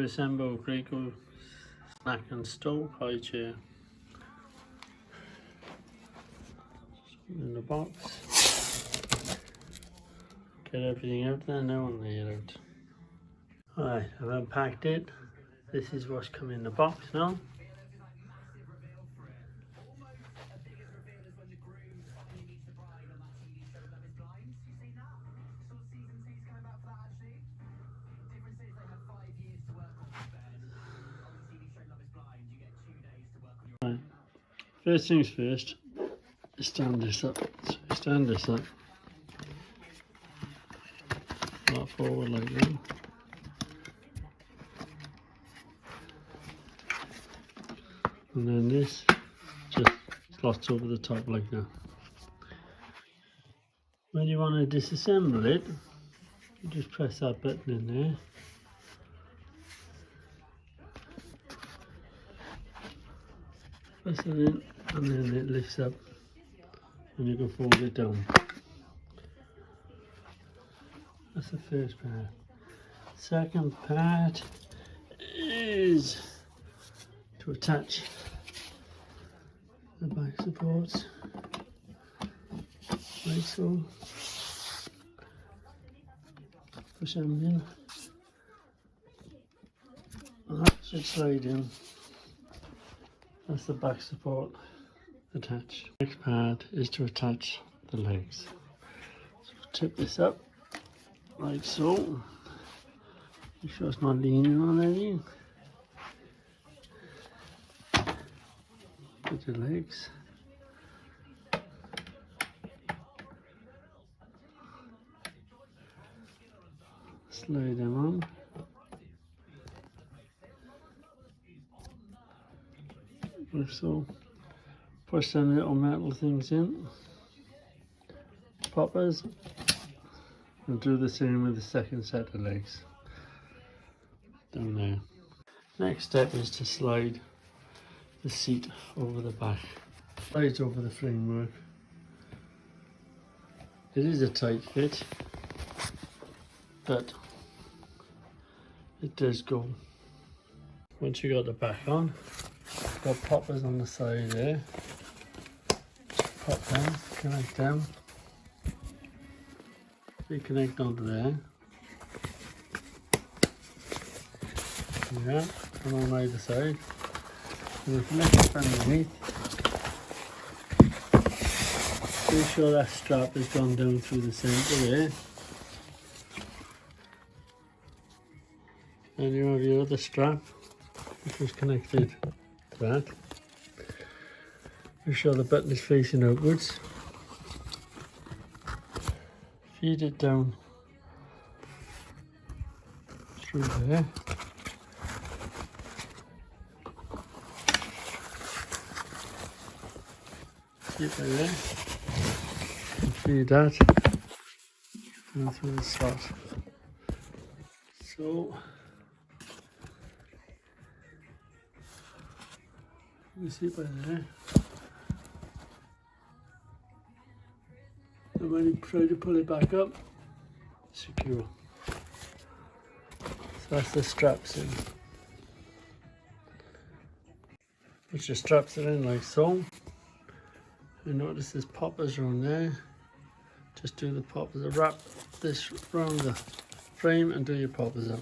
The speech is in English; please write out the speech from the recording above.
assemble Graco snack and stove high chair in the box. Get everything out there now and lay it out. Alright, I've unpacked it. This is what's come in the box now. Right. First things first, stand this up. So stand this up. Not forward like that. And then this just slots over the top like that. When you want to disassemble it, you just press that button in there. Press it in and then it lifts up and you can fold it down. That's the first part. Second part is to attach the back supports like so. Push them in. And that should slide in. That's the back support attached. Next part is to attach the legs. So tip this up like so. Make sure it's not leaning on anything. Put your legs. Slide them on. Like so. Push some little metal things in. Poppers. And do the same with the second set of legs. Down there. Next step is to slide the seat over the back. Slides over the framework. It is a tight fit, but it does go. Once you got the back on, got poppers on the side there. Pop them, connect them. They connect onto there. Yeah, and on either side. And if you lift up underneath, make sure that strap has gone down through the centre there. And you have your other strap, which is connected to that. Make sure the button is facing outwards. Feed it down through there. Keep it there. And feed that and through the slot. So you see by there. And when you try to pull it back up, secure. So that's the straps in. Put your straps in like so. And notice there's poppers around there. Just do the poppers. Wrap this around the frame and do your poppers up.